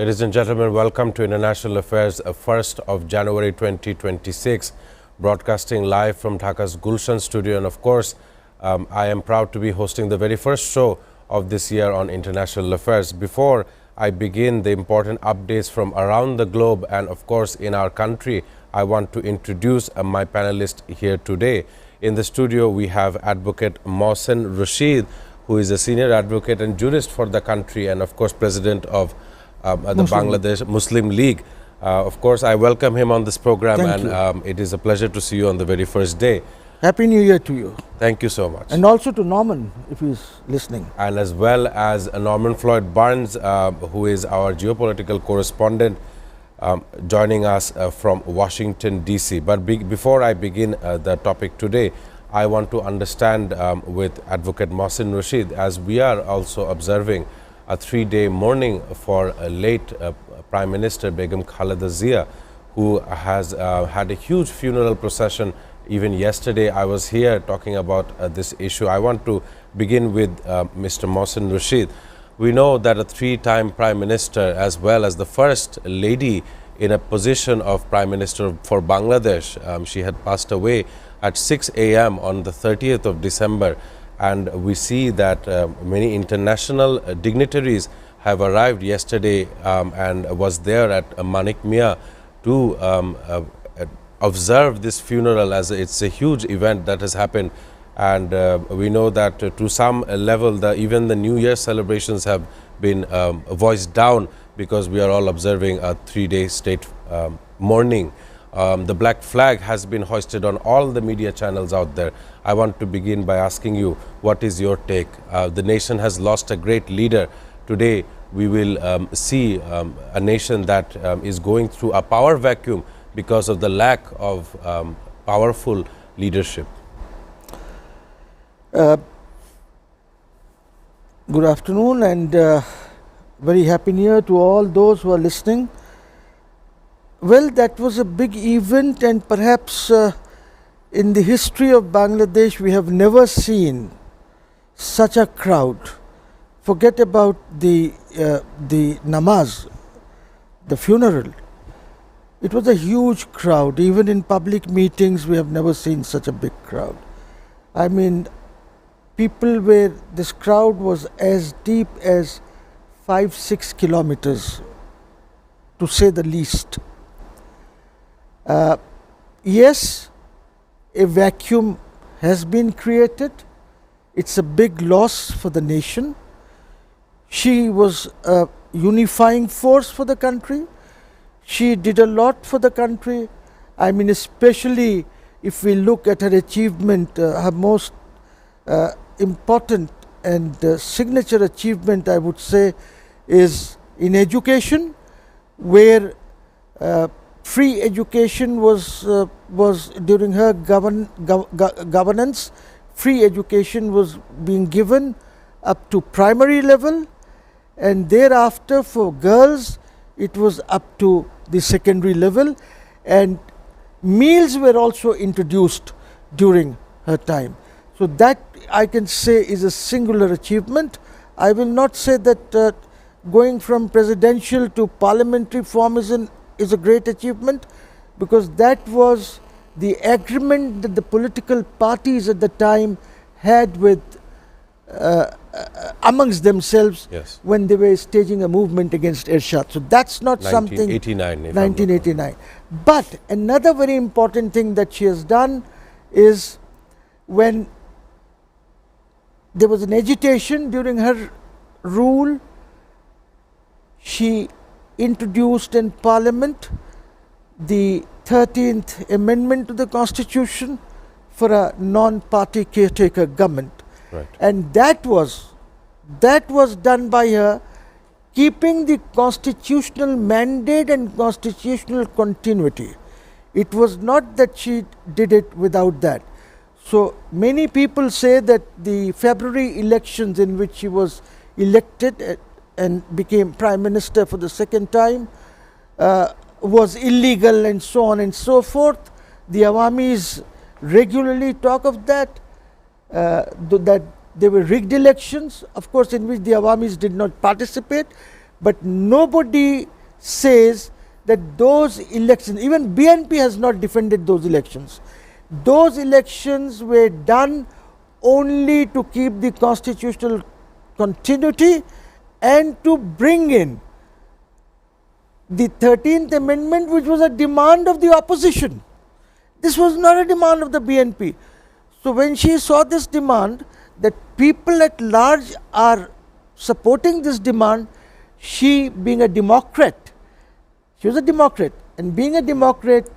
Ladies and gentlemen, welcome to International Affairs, 1st of January 2026, broadcasting live from Dhaka's Gulshan studio. And of course, I am proud to be hosting the very first show of this year on International Affairs. Before I begin the important updates from around the globe and of course in our country, I want to introduce my panelists here today. In the studio, we have Advocate Mohsen Rashid, who is a senior advocate and jurist for the country and of course President of the Bangladesh Muslim League. Of course, I welcome him on this program. Thank and you. It is a pleasure to see you on the very first day. Happy New Year to you. Thank you so much. And also to Norman, if he's listening. And as well as Norman Floyd Barnes, who is our geopolitical correspondent, joining us from Washington, D.C. But before I begin the topic today, I want to understand with Advocate Mohsen Rashid, as we are also observing a 3-day mourning for a late Prime Minister Begum Khaleda Zia, who has had a huge funeral procession. Even yesterday, I was here talking about this issue. I want to begin with Mr. Mohsen Rashid. We know that a 3-time Prime Minister, as well as the first lady in a position of Prime Minister for Bangladesh, she had passed away at 6 a.m. on the 30th of December. And we see that many international dignitaries have arrived yesterday and was there at Manik Mia to observe this funeral, as it's a huge event that has happened. And we know that to some level, even the New Year celebrations have been voiced down because we are all observing a 3-day state mourning. The black flag has been hoisted on all the media channels out there. I want to begin by asking you, what is your take? The nation has lost a great leader. Today, we will see a nation that is going through a power vacuum because of the lack of powerful leadership. Good afternoon and very happy New Year to all those who are listening. Well, that was a big event, and perhaps in the history of Bangladesh, we have never seen such a crowd. Forget about the namaz, the funeral. It was a huge crowd. Even in public meetings, we have never seen such a big crowd. I mean, this crowd was as deep as 5-6 kilometers, to say the least. Yes, a vacuum has been created. It's a big loss for the nation. She was a unifying force for the country. She did a lot for the country. I mean, especially if we look at her achievement, her most important and signature achievement, I would say, is in education, where free education was during her governance. Free education was being given up to primary level, and thereafter for girls it was up to the secondary level, and meals were also introduced during her time. So that, I can say, is a singular achievement. I will not say that going from presidential to parliamentary form is a great achievement, because that was the agreement that the political parties at the time had with amongst themselves. Yes. When they were staging a movement against Ershad. So that's not 1989, something. 1989. But another very important thing that she has done is, when there was an agitation during her rule, she introduced in Parliament the 13th Amendment to the Constitution for a non-party caretaker government. Right. And that was done by her, keeping the constitutional mandate and constitutional continuity. It was not that she did it without that. So many people say that the February elections in which she was elected and became Prime Minister for the second time was illegal, and so on and so forth. The Awamis regularly talk of that, that there were rigged elections, of course, in which the Awamis did not participate, but nobody says that those elections, even BNP has not defended those elections. Those elections were done only to keep the constitutional continuity and to bring in the 13th Amendment, which was a demand of the opposition. This was not a demand of the BNP. So when she saw this demand, that people at large are supporting this demand, she being a Democrat, she was a Democrat, and being a Democrat,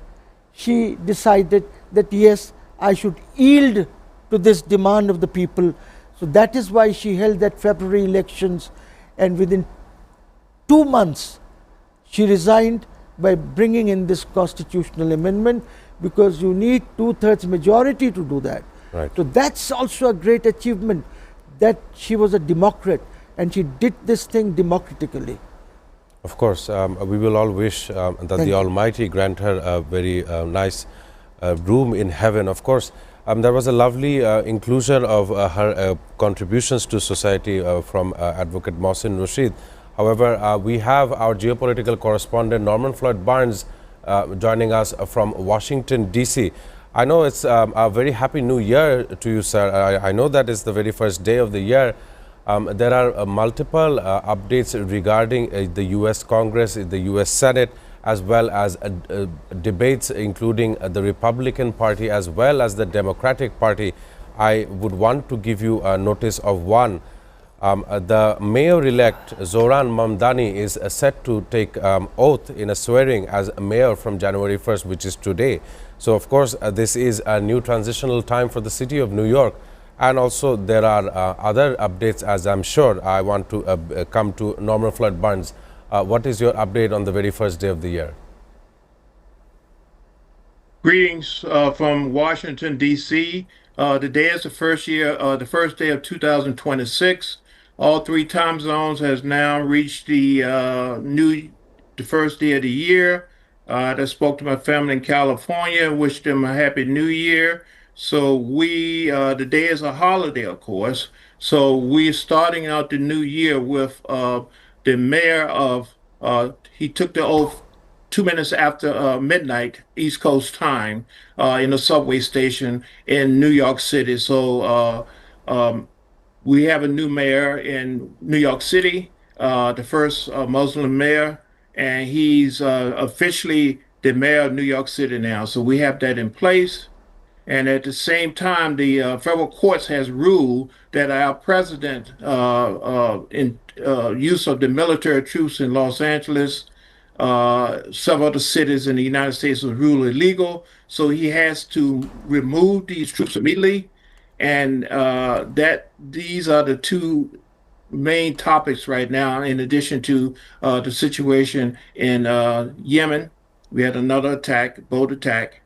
she decided that yes, I should yield to this demand of the people. So that is why she held that February elections, and within 2 months she resigned by bringing in this constitutional amendment, because you need 2/3 majority to do that. Right. So that's also a great achievement, that she was a Democrat and she did this thing democratically. Of course, we will all wish that the Almighty grant her a very nice room in heaven. Of course, there was a lovely inclusion of her contributions to society from Advocate Mohsin Rashid. However, we have our geopolitical correspondent Norman Floyd Barnes joining us from Washington, D.C. I know it's a very happy new year to you, sir. I know that it's the very first day of the year. There are multiple updates regarding the U.S. Congress, the U.S. Senate, as well as debates including the Republican Party as well as the Democratic Party. I would want to give you a notice of one. The mayor-elect Zoran Mamdani is set to take oath in a swearing as a mayor from January 1st, which is today. So, of course, this is a new transitional time for the city of New York. And also there are other updates, as I'm sure. I want to come to Norman Floyd Barnes. What is your update on the very first day of the year? Greetings from Washington, D.C. Today is the first day of 2026. All 3 time zones has now reached the first day of the year. I spoke to my family in California, wished them a happy new year. So today is a holiday, of course. So we're starting out the new year with the mayor of, he took the oath 2 minutes after midnight East Coast time in a subway station in New York City. So we have a new mayor in New York City, the first Muslim mayor, and he's officially the mayor of New York City now. So we have that in place. And at the same time, the federal courts has ruled that our president, in use of the military troops in Los Angeles, several other cities in the United States, was ruled illegal. So he has to remove these troops immediately. And these are the 2 main topics right now, in addition to the situation in Yemen. We had another attack, boat attack.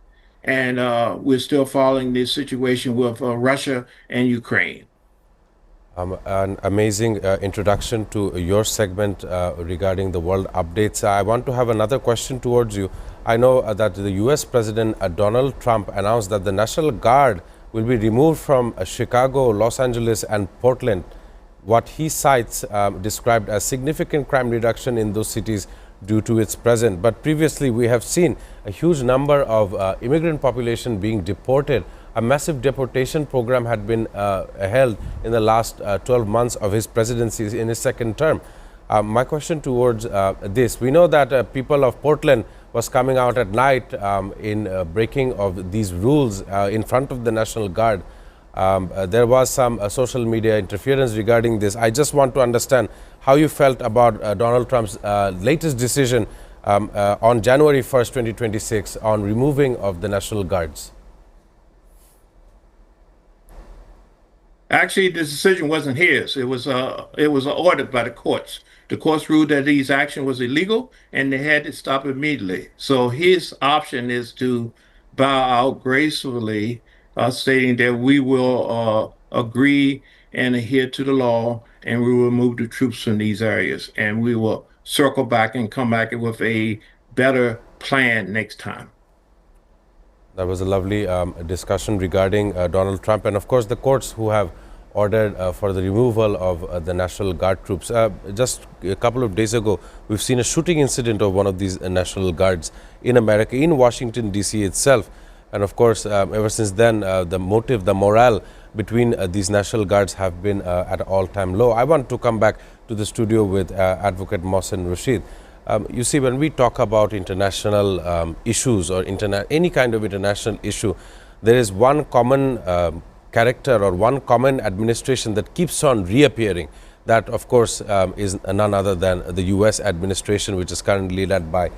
And we're still following this situation with Russia and Ukraine. An amazing introduction to your segment regarding the world updates. I want to have another question towards you. I know that the U.S. President Donald Trump announced that the National Guard will be removed from Chicago, Los Angeles, and Portland. What he cites described as significant crime reduction in those cities due to its presence. But previously we have seen a huge number of immigrant population being deported. A massive deportation program had been held in the last 12 months of his presidency in his second term. My question towards this, we know that people of Portland was coming out at night in breaking of these rules in front of the National Guard. There was some social media interference regarding this. I just want to understand how you felt about Donald Trump's latest decision on January 1st, 2026 on removing of the National Guards. Actually, the decision wasn't his. It was ordered by the courts. The courts ruled that his action was illegal, and they had to stop immediately. So his option is to bow out gracefully, stating that we will agree and adhere to the law, and we will remove the troops from these areas, and we will circle back and come back with a better plan next time. That was a lovely discussion regarding Donald Trump, and of course the courts who have ordered for the removal of the National Guard troops. Just a couple of days ago, we've seen a shooting incident of one of these National Guards in America, in Washington, D.C. itself. And of course, ever since then, the motive, the morale between these National Guards have been at an all-time low. I want to come back to the studio with Advocate Mohsen Rashid. You see, when we talk about international issues or any kind of international issue, there is one common character or one common administration that keeps on reappearing. That, of course, is none other than the US administration, which is currently led by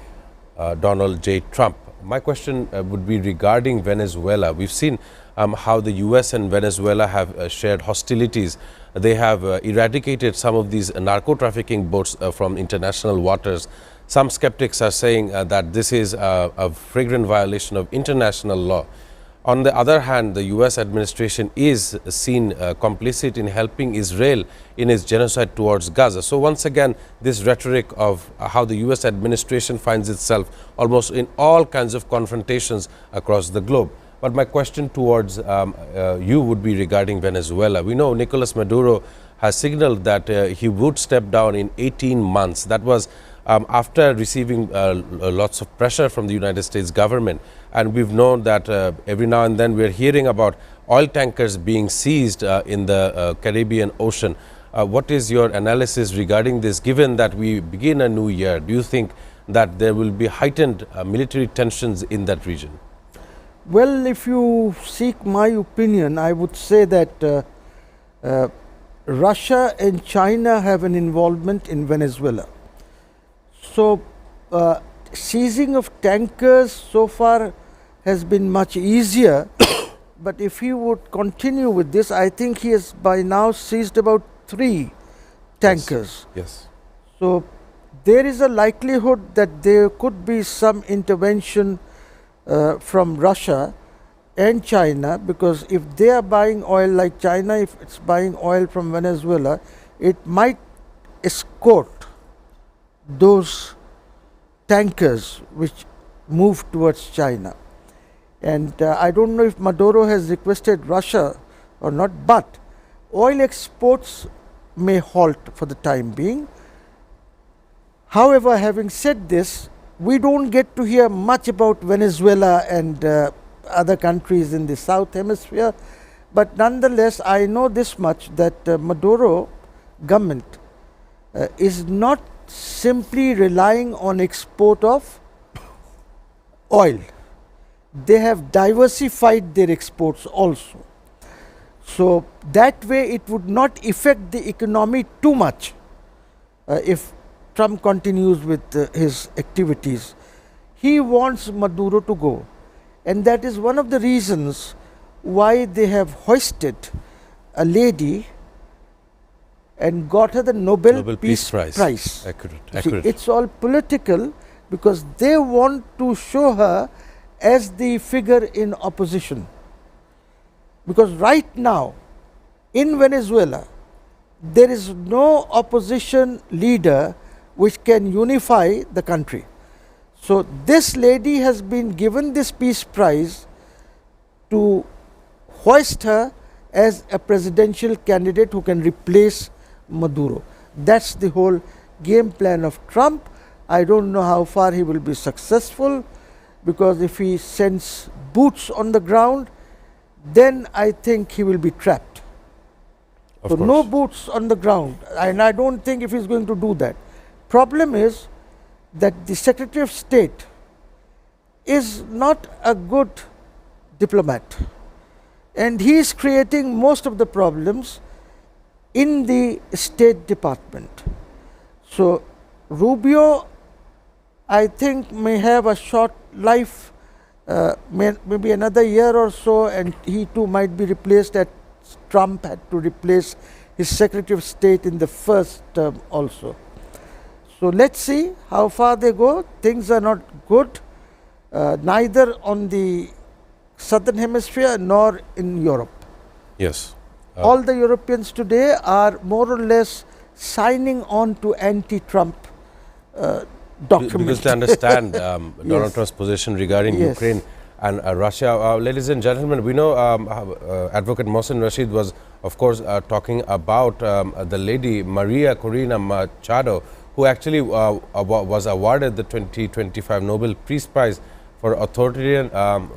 Donald J. Trump. My question would be regarding Venezuela. We've seen how the US and Venezuela have shared hostilities. They have eradicated some of these narco-trafficking boats from international waters. Some skeptics are saying that this is a flagrant violation of international law. On the other hand, the US administration is seen complicit in helping Israel in its genocide towards Gaza. So once again, this rhetoric of how the US administration finds itself almost in all kinds of confrontations across the globe. But my question towards you would be regarding Venezuela. We know Nicolas Maduro has signaled that he would step down in 18 months. That was after receiving lots of pressure from the United States government. And we've known that every now and then we're hearing about oil tankers being seized in the Caribbean Ocean. What is your analysis regarding this, given that we begin a new year? Do you think that there will be heightened military tensions in that region? Well, if you seek my opinion, I would say that Russia and China have an involvement in Venezuela. So, seizing of tankers so far has been much easier, but if he would continue with this, I think he has by now seized about 3 tankers. Yes. So, there is a likelihood that there could be some intervention from Russia and China, because if they are buying oil, like China, if it's buying oil from Venezuela, it might escort those tankers which move towards China. And I don't know if Maduro has requested Russia or not, but oil exports may halt for the time being. However, having said this, we don't get to hear much about Venezuela and other countries in the South Hemisphere, but nonetheless, I know this much, that Maduro government is not simply relying on export of oil. They have diversified their exports also. So that way it would not affect the economy too much if Trump continues with his activities. He wants Maduro to go, and that is one of the reasons why they have hoisted a lady and got her the Nobel Peace Prize. Accurate. See, it's all political, because they want to show her as the figure in opposition. Because right now in Venezuela, there is no opposition leader which can unify the country. So this lady has been given this Peace Prize to hoist her as a presidential candidate who can replace Maduro. That's the whole game plan of Trump. I don't know how far he will be successful, because if he sends boots on the ground, then I think he will be trapped. So no boots on the ground, and I don't think if he's going to do that. Problem is that the Secretary of State is not a good diplomat, and he is creating most of the problems in the State Department. So Rubio, I think, may have a short life, maybe another year or so, and he too might be replaced, as Trump had to replace his Secretary of State in the first term also. So let's see how far they go. Things are not good, neither on the Southern Hemisphere nor in Europe. Yes. All the Europeans today are more or less signing on to anti-Trump document. Because they understand Donald Trump's position regarding Ukraine. and Russia. Ladies and gentlemen, we know Advocate Mohsen Rashid was, of course, talking about the lady Maria Corina Machado, who actually was awarded the 2025 Nobel Peace Prize for authoritarian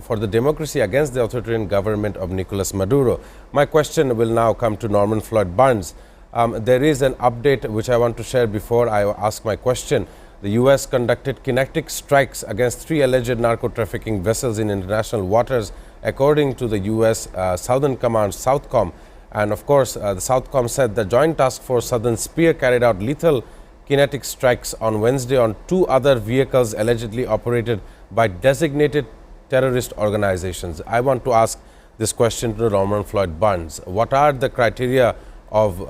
for the democracy against the authoritarian government of Nicolas Maduro. My question will now come to Norman Floyd Barnes. There is an update which I want to share before I ask my question. The U.S. conducted kinetic strikes against 3 alleged narco-trafficking vessels in international waters, according to the U.S. Southern Command, Southcom. And of course, the Southcom said the Joint Task Force Southern Spear carried out lethal kinetic strikes on Wednesday on 2 other vehicles allegedly operated by designated terrorist organizations. I want to ask this question to Norman Floyd Barnes. What are the criteria of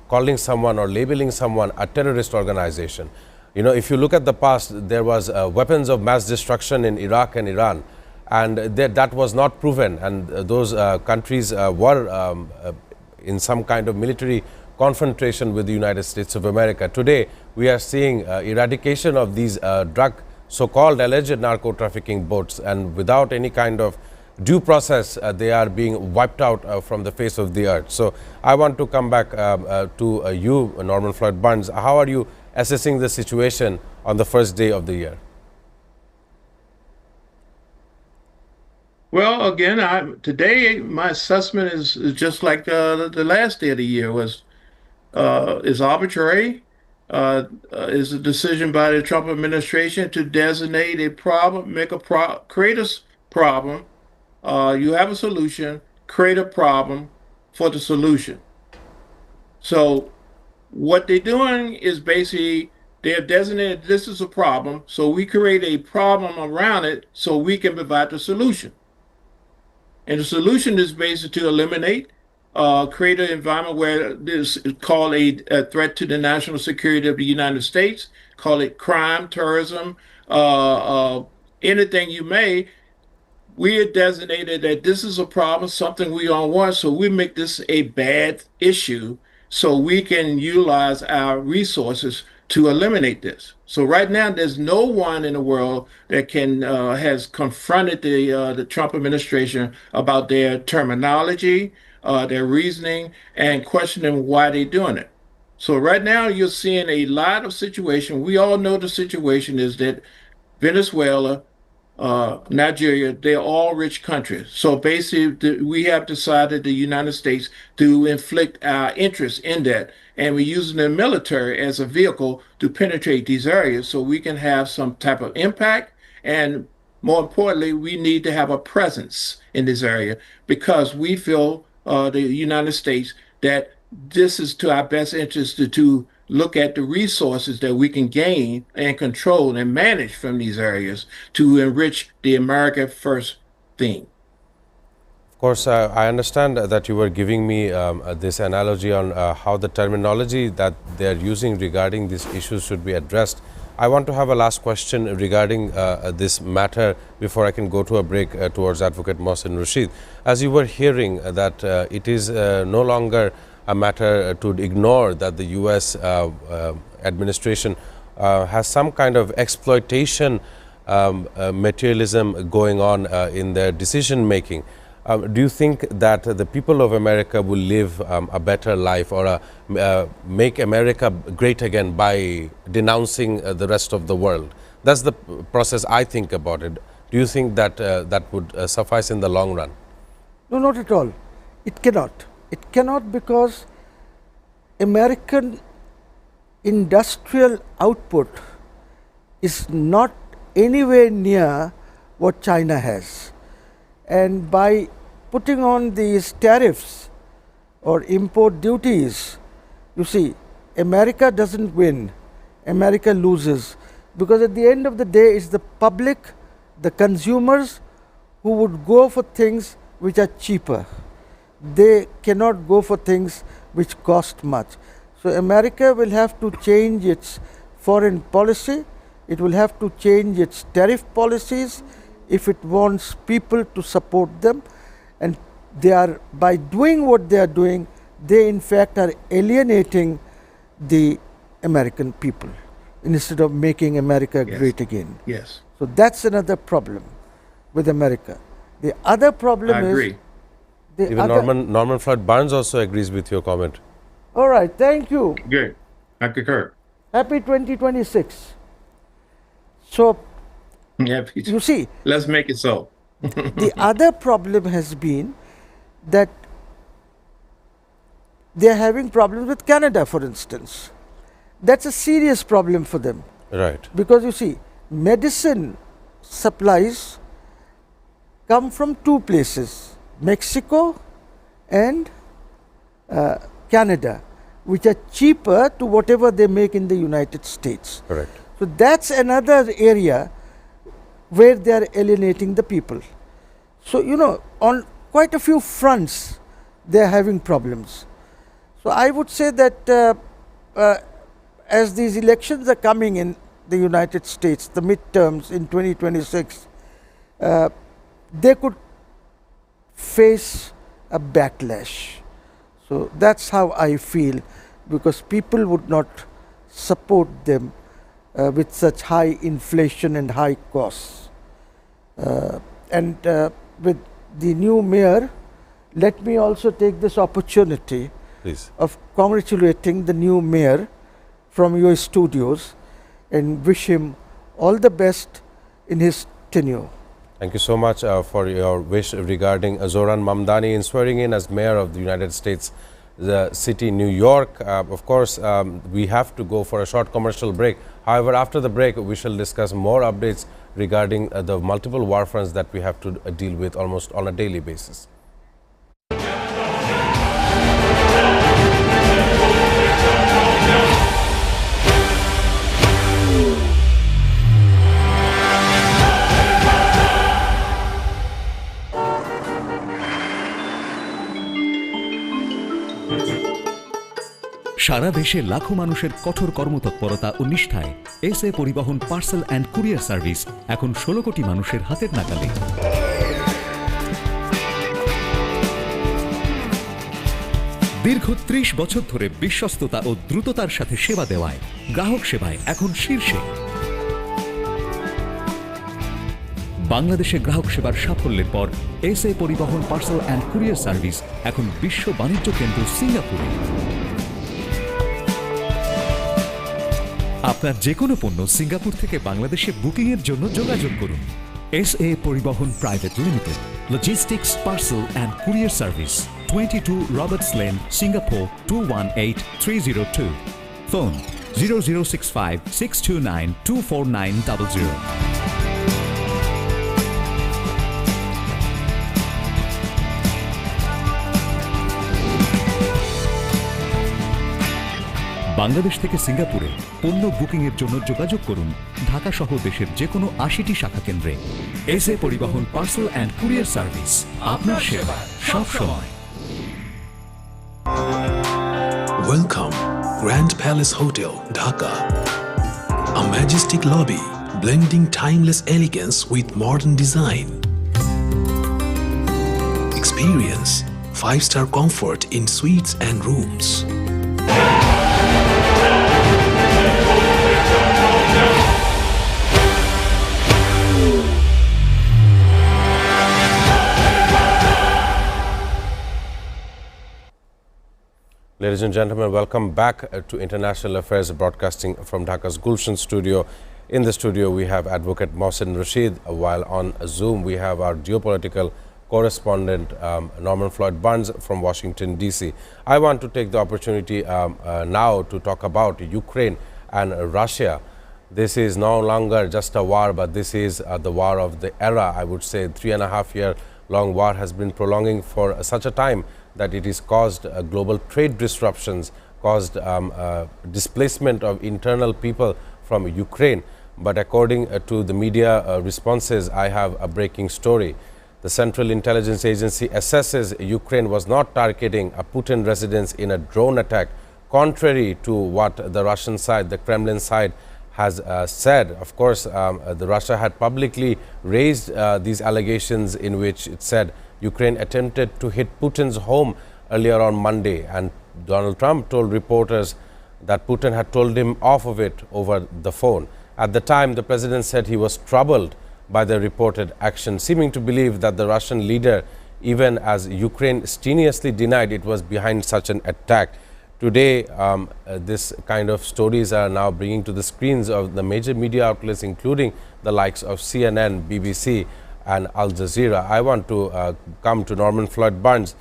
calling someone or labeling someone a terrorist organization? You know, if you look at the past, there was weapons of mass destruction in Iraq and Iran, and that was not proven, and those countries were in some kind of military confrontation with the United States of America. Today, we are seeing eradication of these so-called alleged narco-trafficking boats, and without any kind of due process, they are being wiped out from the face of the earth. So I want to come back to you, Norman Floyd Barnes. How are you assessing the situation on the first day of the year? Well, again, today my assessment is just like the last day of the year was is arbitrary. Is a decision by the Trump administration to designate a problem, create a problem. You have a solution, create a problem for the solution. So what they're doing is basically they have designated this is a problem, so we create a problem around it so we can provide the solution. And the solution is basically to eliminate, create an environment where this is called a threat to the national security of the United States, call it crime, terrorism, anything you may. We had designated that this is a problem, something we don't want, so we make this a bad issue so we can utilize our resources to eliminate this. So right now, there's no one in the world that can has confronted the Trump administration about their terminology, their reasoning, and questioning why they're doing it. So right now, you're seeing a lot of situation. We all know the situation is that Venezuela, Nigeria, they're all rich countries. So basically, we have decided the United States to inflict our interest in that. And we're using the military as a vehicle to penetrate these areas so we can have some type of impact. And more importantly, we need to have a presence in this area because we feel the United States that this is to our best interest to look at the resources that we can gain and control and manage from these areas to enrich the America First theme. Of course, I understand that you were giving me this analogy on how the terminology that they are using regarding these issues should be addressed. I want to have a last question regarding this matter before I can go to a break towards Advocate Mohsen Rashid. As you were hearing that it is no longer a matter to ignore that the U.S. Administration has some kind of exploitation materialism going on in their decision making. Do you think that the people of America will live a better life or make America great again by denouncing the rest of the world? That's the process I think about it. Do you think that that would suffice in the long run? No, not at all. It cannot. It cannot because American industrial output is not anywhere near what China has. And by putting on these tariffs or import duties, you see, America doesn't win, America loses. Because at the end of the day, it's the public, the consumers who would go for things which are cheaper. They cannot go for things which cost much. So America will have to change its foreign policy, it will have to change its tariff policies if it wants people to support them. And they are, by doing what they are doing, they in fact are alienating the American people instead of making America great again. Yes. So that's another problem. with America. The other problem I is agree. the Even other. Norman Floyd Barnes also agrees with your comment. All right, thank you. Good. I concur. Happy 2026. So Yeah, you see, let's make it so. the other problem has been that they are having problems with Canada, for instance. That's a serious problem for them Right. because you see, medicine supplies come from two places, Mexico and Canada, which are cheaper to whatever they make in the United States. Correct. So that's another area where they are alienating the people. So, you know, on quite a few fronts, they are having problems. So I would say that as these elections are coming in the United States, the midterms in 2026, they could face a backlash. So that's how I feel, because people would not support them with such high inflation and high costs. And with the new mayor, let me also take this opportunity Please. of congratulating the new mayor from your studios and wish him all the best in his tenure. Thank you so much for your wish regarding Zoran Mamdani in swearing in as mayor of the United States, the city New York. Of course, we have to go for a short commercial break. However, after the break, we shall discuss more updates regarding the multiple war fronts that we have to deal with almost on a daily basis. সারা দেশে লাখো মানুষের কঠোর কর্মতৎপরতা ও নিষ্ঠায় SA পরিবহন parcel and courier service এখন 16 কোটি মানুষের হাতের নাগালে। দীর্ঘ 30 বছর ধরে বিশ্বস্ততা ও দ্রুততার সাথে সেবা দেওয়ায় গ্রাহক সেবায় এখন শীর্ষে। বাংলাদেশে গ্রাহক সেবার সাফল্যের পর এসএ পরিবহন পার্সেল অ্যান্ড কুরিয়ার সার্ভিস এখন বিশ্ব বাণিজ্য কেন্দ্র সিঙ্গাপুরে। আপনার যে কোনো পণ্য সিঙ্গাপুর থেকে বাংলাদেশে বুকিং এর জন্য যোগাযোগ করুন। এসএ পরিবহন private limited, logistics parcel and courier service, 22 Roberts lane, Singapore 218302। Phone 0065 629 24900। Bangladesh থেকে সিঙ্গাপুরে পণ্য বুকিং এর জন্য যোগাযোগ করুন ঢাকা সহ দেশের যে কোনো 80টি শাখা কেন্দ্রে। এসএ পরিবহন পার্সেল অ্যান্ড কুরিয়ার সার্ভিস, আপনার সেবা সব সময়। Welcome, Grand Palace Hotel, Dhaka. A majestic lobby blending timeless elegance with modern design. Experience 5-star comfort in suites and rooms. Ladies and gentlemen, welcome back to International Affairs Broadcasting from Dhaka's Gulshan studio. In the studio, we have Advocate Mohsen Rashid, while on Zoom, we have our geopolitical correspondent, Norman Floyd Barnes from Washington, D.C. I want to take the opportunity now to talk about Ukraine and Russia. This is no longer just a war, but this is the war of the era. I would say 3.5-year long war has been prolonging for such a time that it has caused global trade disruptions, caused displacement of internal people from Ukraine. But according to the media responses, I have a breaking story. The Central Intelligence Agency assesses Ukraine was not targeting a Putin residence in a drone attack, contrary to what the Russian side, the Kremlin side, has said. Of course, the Russia had publicly raised these allegations in which it said Ukraine attempted to hit Putin's home earlier on Monday, and Donald Trump told reporters that Putin had told him off of it over the phone. At the time, the president said he was troubled by the reported action, seeming to believe that the Russian leader, even as Ukraine strenuously denied it was behind such an attack. Today, this kind of stories are now bringing to the screens of the major media outlets, including the likes of CNN, BBC and Al Jazeera. I want to come to Norman Floyd Barnes.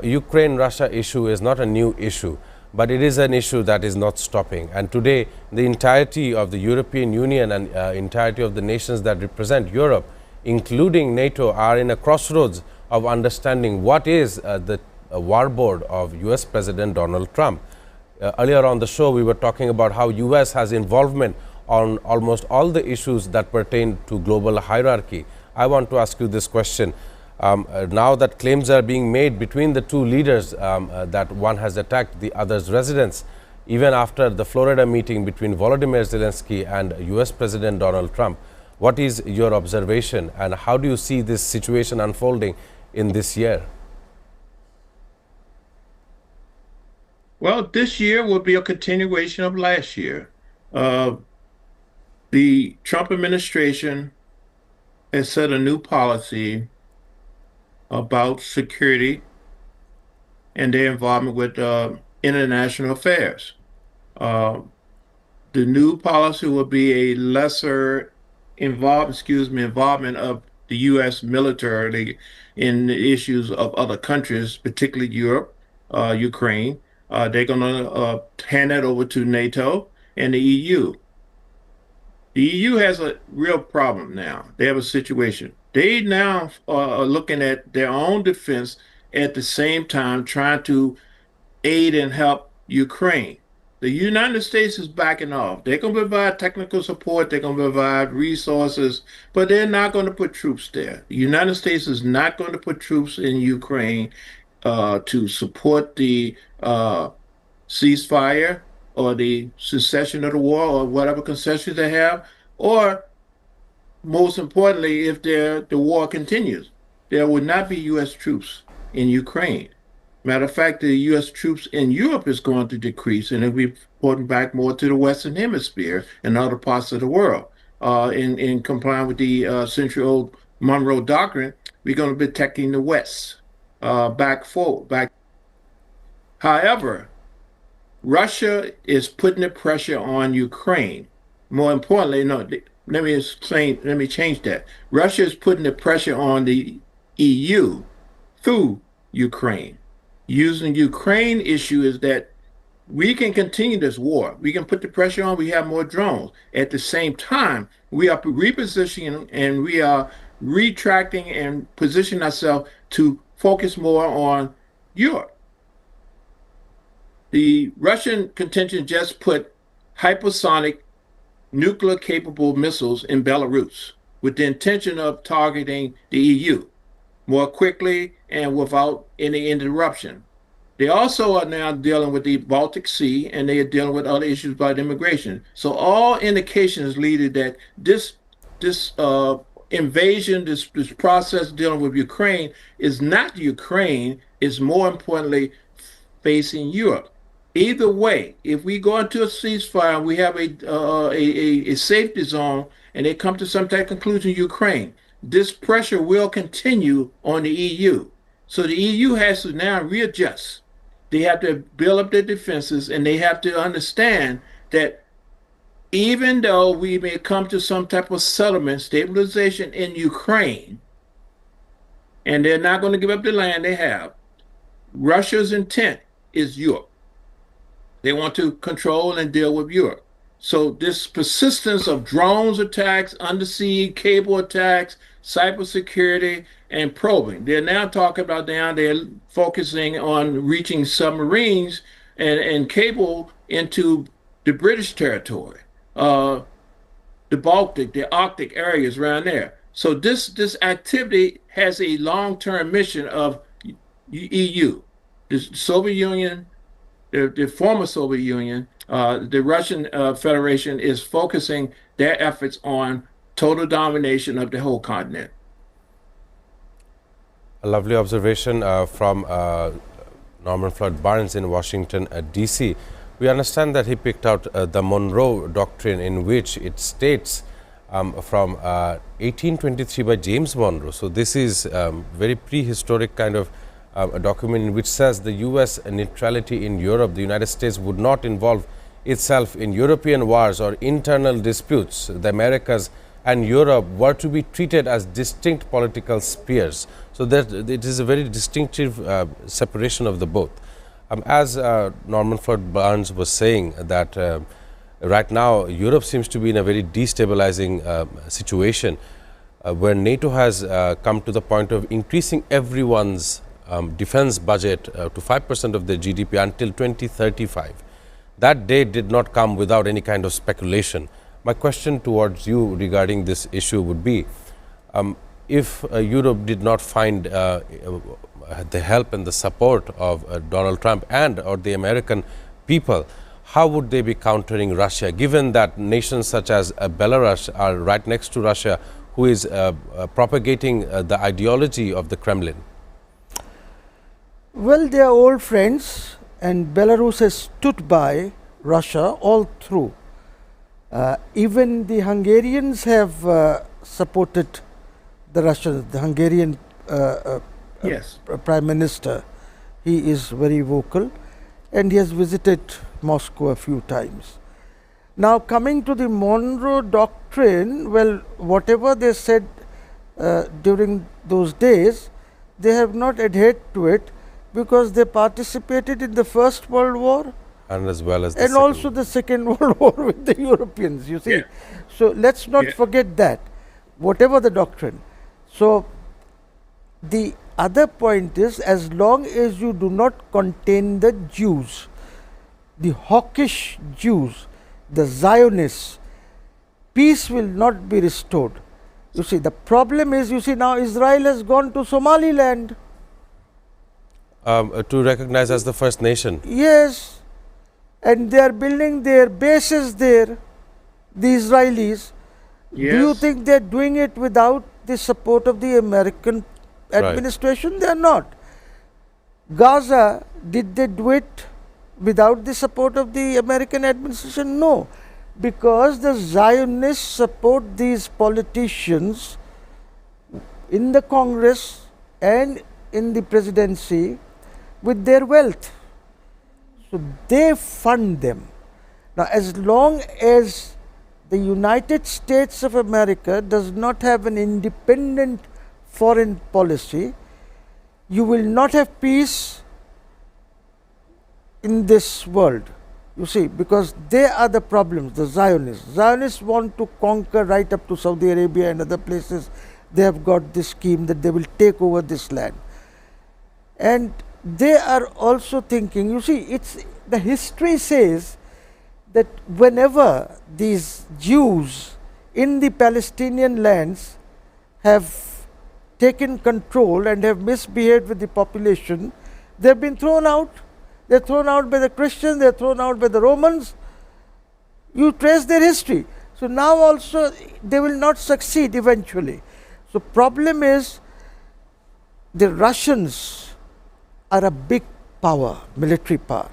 Ukraine-Russia issue is not a new issue, but it is an issue that is not stopping. And today, the entirety of the European Union and entirety of the nations that represent Europe, including NATO, are in a crossroads of understanding what is the warboard of US President Donald Trump. Earlier on the show, we were talking about how US has involvement on almost all the issues that pertain to global hierarchy. I want to ask you this question. Now that claims are being made between the two leaders that one has attacked the other's residence, even after the Florida meeting between Volodymyr Zelensky and US President Donald Trump, what is your observation and how do you see this situation unfolding in this year? Well, this year will be a continuation of last year. The Trump administration has set a new policy about security and their involvement with international affairs. The new policy will be a lesser involvement of the U.S. military in the issues of other countries, particularly Europe, Ukraine. They're going to hand that over to NATO and the EU. The EU has a real problem now. They have a situation. They now are looking at their own defense at the same time trying to aid and help Ukraine. The United States is backing off. They're going to provide technical support. They're going to provide resources, but they're not going to put troops there. The United States is not going to put troops in Ukraine to support the ceasefire or the cessation of the war or whatever concessions they have, or most importantly, if the war continues, there would not be U.S. troops in Ukraine. Matter of fact, the U.S. troops in Europe is going to decrease, and it'll be putting back more to the Western Hemisphere and other parts of the world. In complying with the century-old Monroe Doctrine, we're going to be protecting the West back. However, Russia is putting the pressure on Ukraine. More importantly, let me change that. Russia is putting the pressure on the EU through Ukraine. Using Ukraine issue is that we can continue this war. We can put the pressure on, we have more drones. At the same time, we are repositioning and we are retracting and positioning ourselves to focus more on Europe. The Russian contingent just put hypersonic nuclear-capable missiles in Belarus with the intention of targeting the EU more quickly and without any interruption. They also are now dealing with the Baltic Sea, and they are dealing with other issues about immigration. So all indications lead that this invasion, this process dealing with Ukraine is not Ukraine, is more importantly facing Europe. Either way, if we go into a ceasefire, we have a safety zone, and they come to some type of conclusion, Ukraine, this pressure will continue on the EU. So the EU has to now readjust. They have to build up their defenses, and they have to understand that even though we may come to some type of settlement, stabilization in Ukraine, and they're not going to give up the land they have, Russia's intent is Europe. They want to control and deal with Europe. So this persistence of drones attacks, undersea cable attacks, cybersecurity, and probing. They're now talking about they're focusing on reaching submarines and cable into the British territory, the Baltic, the Arctic areas around there. So this activity has a long-term mission of EU, the Soviet Union, the former Soviet Union, the Russian Federation is focusing their efforts on total domination of the whole continent. A lovely observation from Norman Floyd Barnes in Washington, D.C. We understand that he picked out the Monroe Doctrine, in which it states from 1823 by James Monroe. So this is very prehistoric kind of a document in which says the US neutrality in Europe, the United States would not involve itself in European wars or internal disputes. The Americas and Europe were to be treated as distinct political spheres. So that it is a very distinctive separation of the both. As Norman Floyd Barnes was saying that right now Europe seems to be in a very destabilizing situation where NATO has come to the point of increasing everyone's defense budget to 5% of their GDP until 2035. That day did not come without any kind of speculation. My question towards you regarding this issue would be, if Europe did not find the help and the support of Donald Trump and or the American people, how would they be countering Russia, given that nations such as Belarus are right next to Russia, who is propagating the ideology of the Kremlin? Well, they are old friends, and Belarus has stood by Russia all through. Even the Hungarians have supported the Russians. The Hungarian Yes. Prime Minister, he is very vocal, and he has visited Moscow a few times. Now, coming to the Monroe Doctrine, well, whatever they said during those days, they have not adhered to it because they participated in the First World War And as well as the and second also the Second World War with the Europeans, you see. Yeah. So let's not Yeah. forget that, whatever the doctrine. So the other point is, as long as you do not contain the Jews, the hawkish Jews, the Zionists, peace will not be restored. You see, the problem is, you see, now Israel has gone to Somaliland. to recognize as the first nation. Yes, and they are building their bases there, the Israelis. Do you Yes. think they are doing it without the support of the American administration? They are not. Gaza, did they do it without the support of the American administration? No, because the Zionists support these politicians in the Congress and in the presidency with their wealth. So they fund them. Now, as long as the United States of America does not have an independent foreign policy, you will not have peace in this world. You see, because they are the problems, the Zionists. Zionists want to conquer right up to Saudi Arabia and other places. They have got this scheme that they will take over this land. And they are also thinking, you see, it's the history says that whenever these Jews in the Palestinian lands have taken control and have misbehaved with the population, they have been thrown out. They are thrown out by the Christians, they are thrown out by the Romans. You trace their history. So now also they will not succeed eventually. So problem is, the Russians are a big power, military power.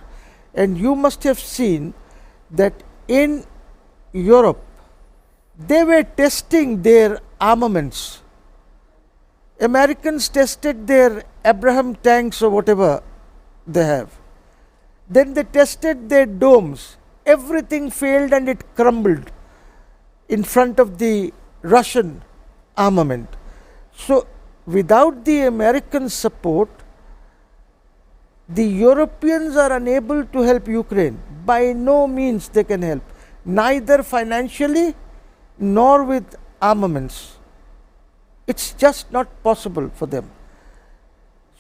And you must have seen that in Europe, they were testing their armaments. Americans tested their Abraham tanks or whatever they have. Then they tested their domes. Everything failed and it crumbled in front of the Russian armament. So without the American support, the Europeans are unable to help Ukraine. By no means they can help, neither financially nor with armaments. It's just not possible for them.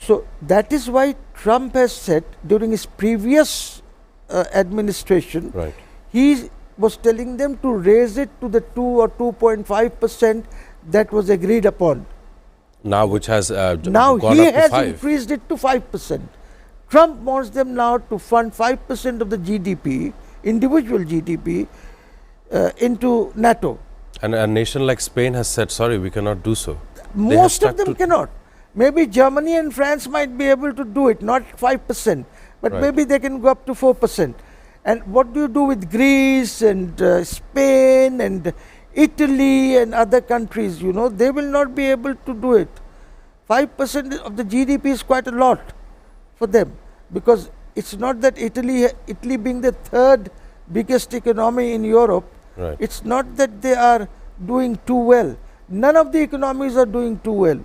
So that is why Trump has said during his previous administration, Right. he was telling them to raise it to the 2 or 2.5% that was agreed upon. Now, which has Now gone he up to has 5. increased it to 5%. Trump wants them now to fund 5% of the GDP, individual GDP, into NATO. And a nation like Spain has said, sorry, we cannot do so. They have Most of stuck them to- cannot. Maybe Germany and France might be able to do it, not 5%, but Right. maybe they can go up to 4%. And what do you do with Greece and Spain and Italy and other countries, you know, they will not be able to do it. 5% of the GDP is quite a lot for them, because it's not that Italy being the third biggest economy in Europe, Right. it's not that they are doing too well. None of the economies are doing too well.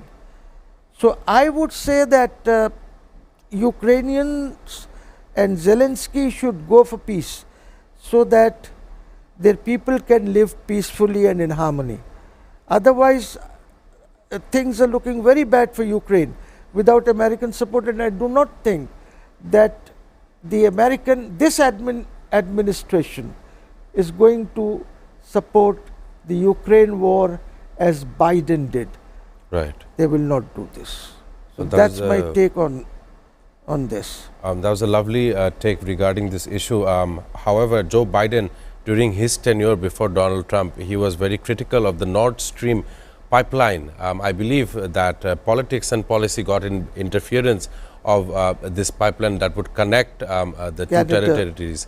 So I would say that Ukrainians and Zelensky should go for peace, so that their people can live peacefully and in harmony. Otherwise, things are looking very bad for Ukraine without American support, and I do not think that this administration is going to support the Ukraine war as Biden did. Right. They will not do this. So So that's my a- take on this. That was a lovely take regarding this issue. However, Joe Biden, during his tenure before Donald Trump, he was very critical of the Nord Stream pipeline. I believe that politics and policy got in interference of this pipeline that would connect the two Canada. territories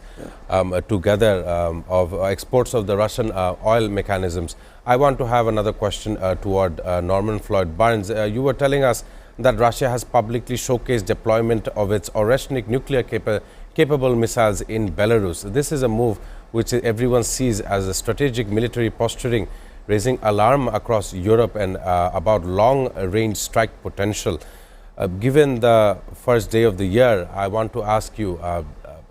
together of exports of the Russian oil mechanisms. I want to have another question toward Norman Floyd Barnes. You were telling us that Russia has publicly showcased deployment of its Oreshnik nuclear capable missiles in Belarus. This is a move which everyone sees as a strategic military posturing, raising alarm across Europe and about long-range strike potential. Given the first day of the year, I want to ask you,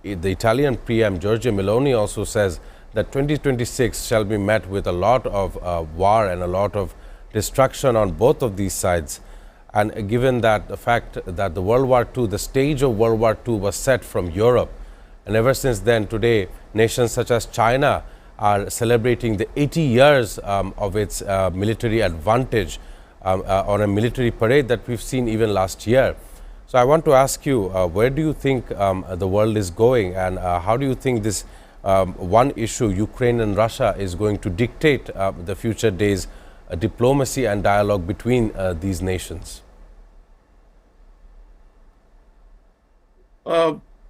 the Italian PM Giorgia Meloni also says that 2026 shall be met with a lot of war and a lot of destruction on both of these sides. And given that the fact that the World War II, the stage of World War II was set from Europe, and ever since then, today, nations such as China are celebrating the 80 years of its military advantage on a military parade that we've seen even last year. So I want to ask you, where do you think the world is going, and how do you think this one issue, Ukraine and Russia, is going to dictate the future days diplomacy and dialogue between these nations?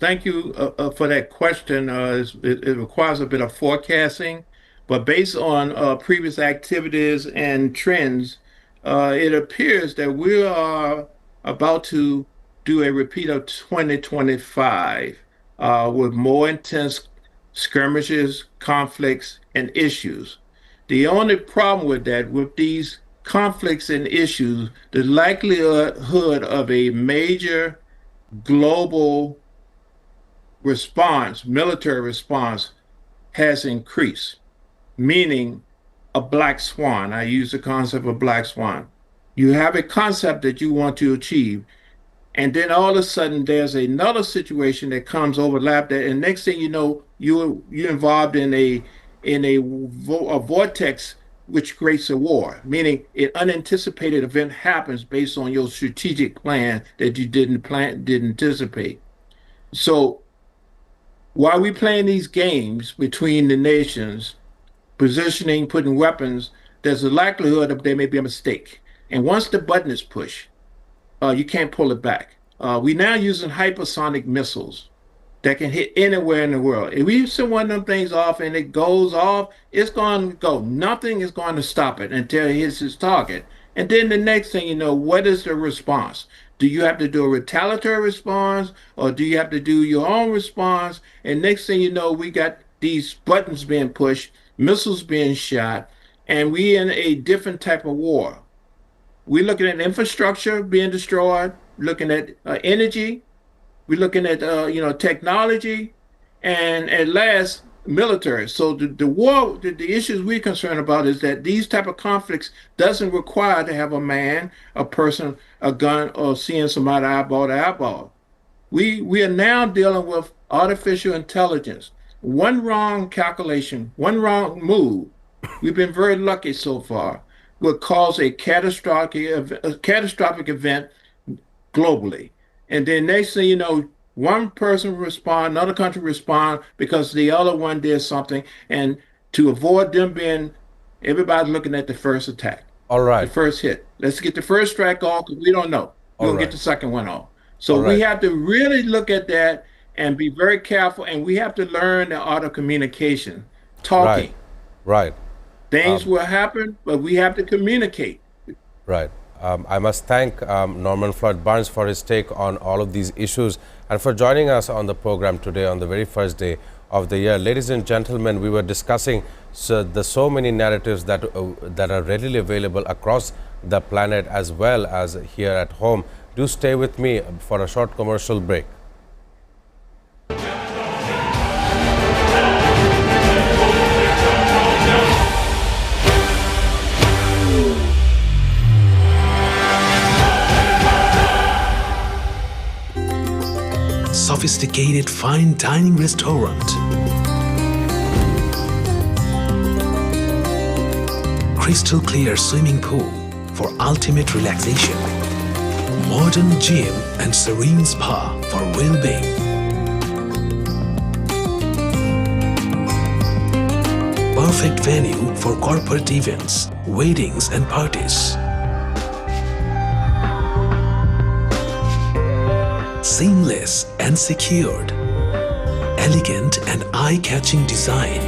Thank you for that question. It requires a bit of forecasting, but based on previous activities and trends, it appears that we are about to do a repeat of 2025 with more intense skirmishes, conflicts, and issues. The only problem with that, with these conflicts and issues, the likelihood of a major global response, military response, has increased, meaning a black swan. I use the concept of black swan. You have a concept that you want to achieve, and then all of a sudden there's another situation that comes overlap that, and next thing you know, you're involved in a vortex which creates a war, meaning an unanticipated event happens based on your strategic plan that you didn't anticipate. So while we playing these games between the nations, positioning, putting weapons, there's a likelihood of there may be a mistake. And once the button is pushed, you can't pull it back. We're now using hypersonic missiles that can hit anywhere in the world. If we send one of them things off and it goes off, it's going to go. Nothing is going to stop it until it hits its target. And then the next thing you know, what is the response? Do you have to do a retaliatory response, or do you have to do your own response? And next thing you know, we got these buttons being pushed, missiles being shot, and we in a different type of war. We're looking at infrastructure being destroyed, looking at energy, we're looking at technology, and at last military. So the war, the issues we're concerned about is that these type of conflicts doesn't require to have a man, a person, a gun, or seeing somebody eyeball to eyeball. We are now dealing with artificial intelligence. One wrong calculation, one wrong move, we've been very lucky so far, will cause a catastrophic event globally. And then next thing you know, one person respond, another country respond because the other one did something. And to avoid them being, everybody's looking at the first attack. All right. The first hit. Let's get the first strike off because we don't know. We'll get the second one off. So we have to really look at that and be very careful. And we have to learn the art of communication, talking. Right. Things will happen, but we have to communicate. Right. I must thank Norman Floyd Barnes for his take on all of these issues and for joining us on the program today on the very first day of the year. Ladies and gentlemen, we were discussing so many narratives that are readily available across the planet as well as here at home. Do stay with me for a short commercial break. Sophisticated fine dining restaurant, crystal clear swimming pool for ultimate relaxation, modern gym and serene spa for well-being, perfect venue for corporate events, weddings and parties. Seamless and secured, elegant and eye-catching design.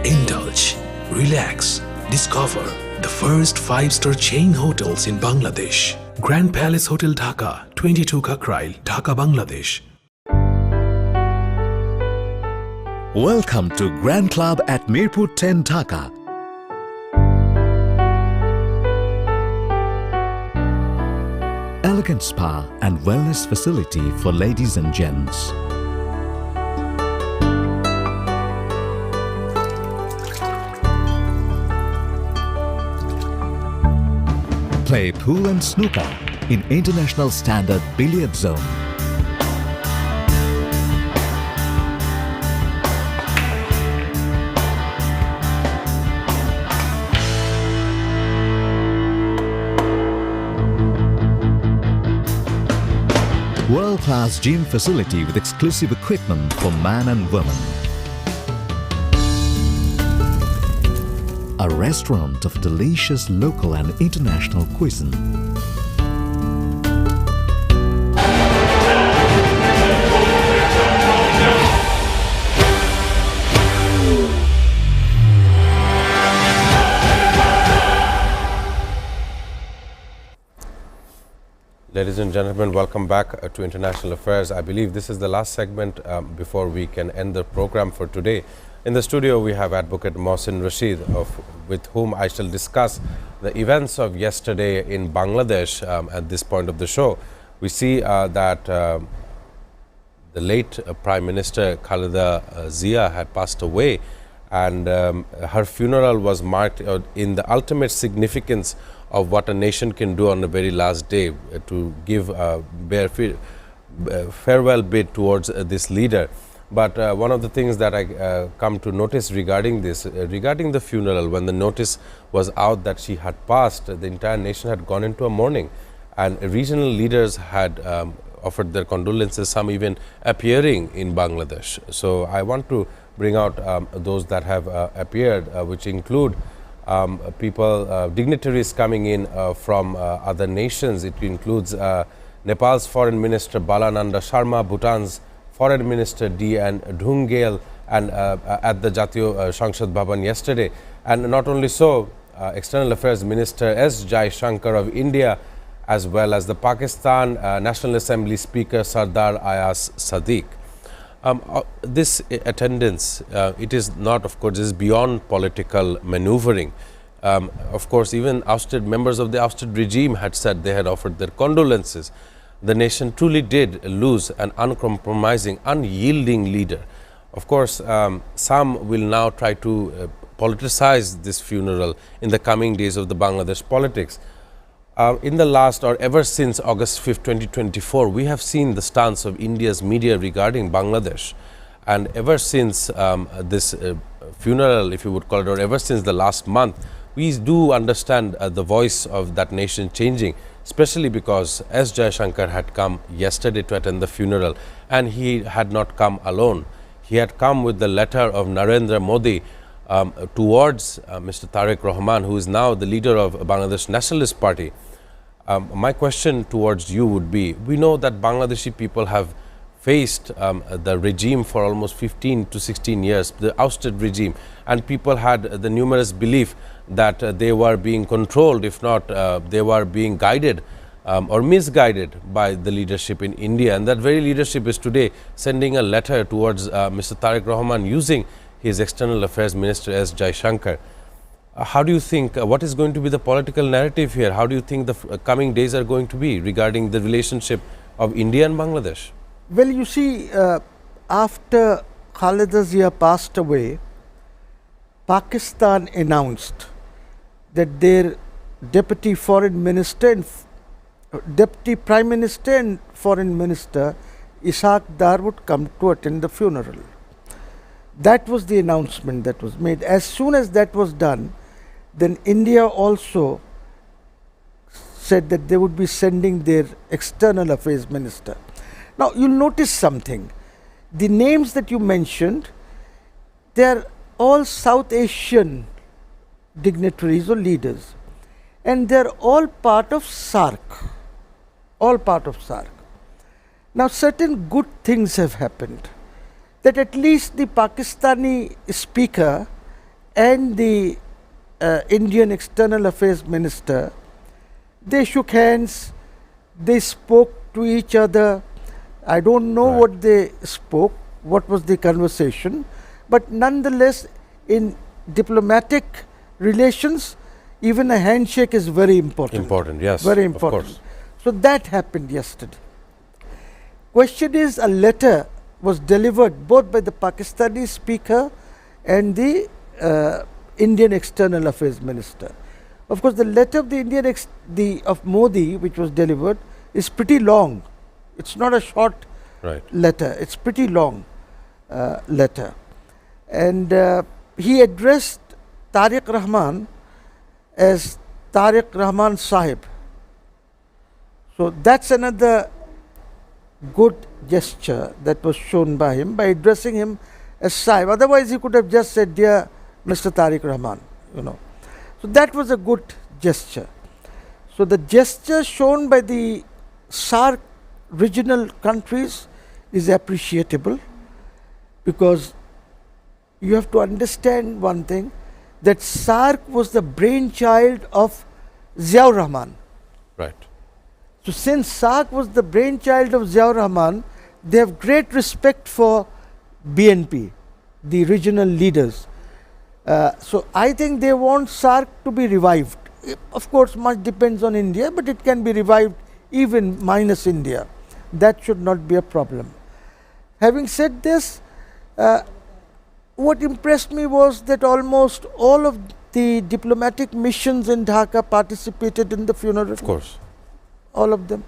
Indulge, relax, discover the first 5-star chain hotels in Bangladesh. Grand Palace Hotel Dhaka, 22 Kakrail, Dhaka, Bangladesh. Welcome to Grand Club at Mirpur 10 Dhaka. Elegant spa and wellness facility for ladies and gents. Play pool and snooker in international standard billiard zone. World-class gym facility with exclusive equipment for man and woman. A restaurant of delicious local and international cuisine. Ladies and gentlemen, welcome back to International Affairs. I believe this is the last segment before we can end the program for today. In the studio, we have Advocate Mohsin Rashid, with whom I shall discuss the events of yesterday in Bangladesh. At this point of the show, we see that the late Prime Minister Khaleda Zia had passed away, and her funeral was marked in the ultimate significance of what a nation can do on the very last day to give a farewell bid towards this leader. But one of the things that I come to notice regarding this, regarding the funeral, when the notice was out that she had passed, the entire nation had gone into a mourning, and regional leaders had offered their condolences, some even appearing in Bangladesh. So I want to bring out those that have appeared, which include people, dignitaries coming in from other nations. It includes Nepal's Foreign Minister Balananda Sharma, Bhutan's Foreign Minister D.N. Dhungel, and at the Jatiyo Sanshad Bhavan yesterday. And not only so, External Affairs Minister S. Jai Shankar of India, as well as the Pakistan National Assembly Speaker Sardar Ayaz Sadiq. This attendance, it is not, of course, is beyond political maneuvering. Of course, even ousted members of the ousted regime had said they had offered their condolences. The nation truly did lose an uncompromising, unyielding leader. Of course, some will now try to politicize this funeral in the coming days of the Bangladesh politics. In the last, or ever since August 5th, 2024, we have seen the stance of India's media regarding Bangladesh. And ever since this funeral, if you would call it, or ever since the last month, we do understand the voice of that nation changing, especially because S. Jaishankar had come yesterday to attend the funeral, and he had not come alone. He had come with the letter of Narendra Modi towards Mr. Tariq Rahman, who is now the leader of Bangladesh Nationalist Party. My question towards you would be, we know that Bangladeshi people have faced the regime for almost 15 to 16 years, the ousted regime, and people had the numerous belief that they were being controlled, if not they were being guided or misguided by the leadership in India. And that very leadership is today sending a letter towards Mr. Tariq Rahman using his External Affairs Minister S. Jaishankar. How do you think, what is going to be the political narrative here? How do you think the coming days are going to be regarding the relationship of India and Bangladesh? Well, you see, after Khaleda Zia passed away, Pakistan announced that their deputy foreign minister and deputy prime minister and foreign minister Ishaq Dar would come to attend the funeral. That was the announcement that was made. As soon as that was done, then India also said that they would be sending their external affairs minister. Now, you'll notice something. The names that you mentioned, they are all South Asian dignitaries or leaders, and they are all part of SAARC. All part of SAARC. Now, certain good things have happened. That at least the Pakistani speaker and the Indian External Affairs Minister, they shook hands, they spoke to each other. I don't know what they spoke, what was the conversation, but nonetheless, in diplomatic relations, even a handshake is very important. Important, yes. Very important. Of course. So that happened yesterday. Question is, a letter was delivered both by the Pakistani speaker and the Indian External Affairs Minister. Of course, the letter of the of Modi, which was delivered, is pretty long. It's not a short letter. It's pretty long letter, and he addressed Tariq Rahman as Tariq Rahman Sahib. So that's another good gesture that was shown by him, by addressing him as Sahib. Otherwise, he could have just said, "Dear Mr. Tariq Rahman," you know. So that was a good gesture. So the gesture shown by the SAARC regional countries is appreciable, because you have to understand one thing, that SAARC was the brainchild of Ziaur Rahman. Right. So since SAARC was the brainchild of Ziaur Rahman, they have great respect for BNP, the regional leaders. So I think they want SAARC to be revived. Of course, much depends on India, but it can be revived even minus India. That should not be a problem. Having said this, what impressed me was that almost all of the diplomatic missions in Dhaka participated in the funeral. Of course. All of them.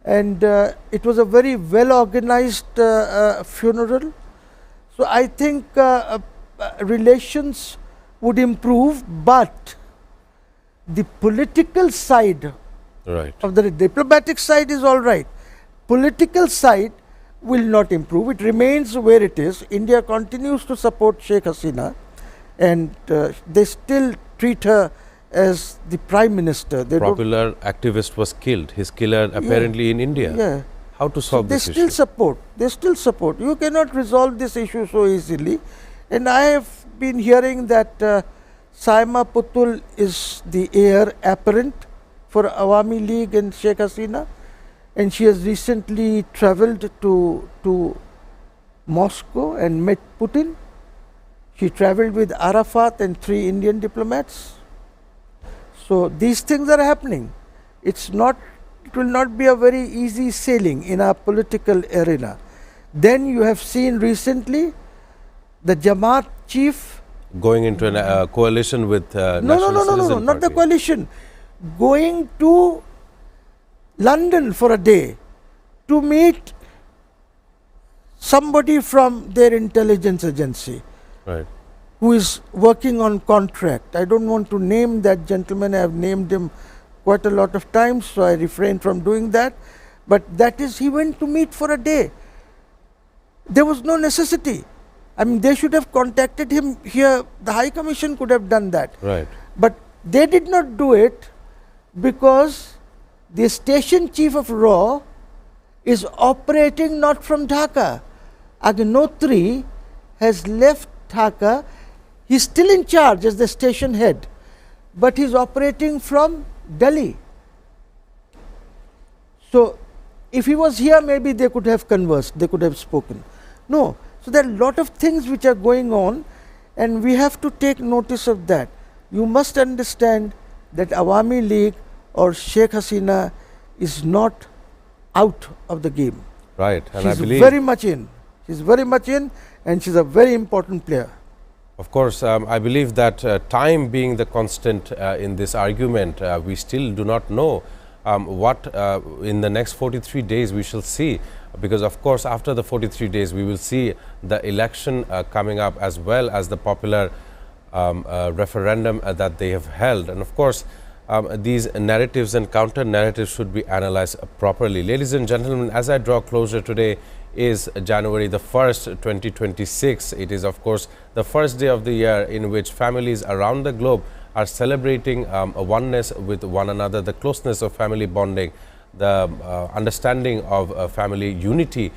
And it was a very well organized funeral. So I think relations would improve, but the political side of the diplomatic side is all right. Political side will not improve. It remains where it is. India continues to support Sheikh Hasina, and they still treat her as the Prime Minister. They Popular activist was killed. His killer apparently in India. Yeah. How to solve this issue? They still support. You cannot resolve this issue so easily. And I have been hearing that Saima Putul is the heir apparent for Awami League and Sheikh Hasina, and she has recently travelled to Moscow and met Putin. She travelled with Arafat and 3 Indian diplomats. So these things are happening. It will not be a very easy sailing in our political arena. Then you have seen recently the Jamaat chief going into a coalition with National Citizen not the Party. coalition, going to London for a day to meet somebody from their intelligence agency, Right. who is working on contract. I don't want to name that gentleman. I have named him quite a lot of times, so I refrain from doing that. But that is, he went to meet for a day. There was no necessity. I mean, they should have contacted him here. The High Commission could have done that. Right. But they did not do it because the station chief of RAW is operating not from Dhaka. Agnotri has left Dhaka. He's still in charge as the station head, but he's operating from Delhi. So, if he was here, maybe they could have conversed, they could have spoken. No. So, there are a lot of things which are going on, and we have to take notice of that. You must understand that Awami League or Sheikh Hasina is not out of the game. Right. And She's I believe very much in. She's very much in, and she's a very important player. Of course, I believe that time being the constant in this argument, we still do not know what in the next 43 days we shall see, because of course after the 43 days we will see the election coming up, as well as the popular referendum that they have held. And of course these narratives and counter narratives should be analyzed properly. Ladies and gentlemen, as I draw closer, today is January the 1st, 2026. It is of course the first day of the year in which families around the globe are celebrating a oneness with one another, the closeness of family bonding, the understanding of family unity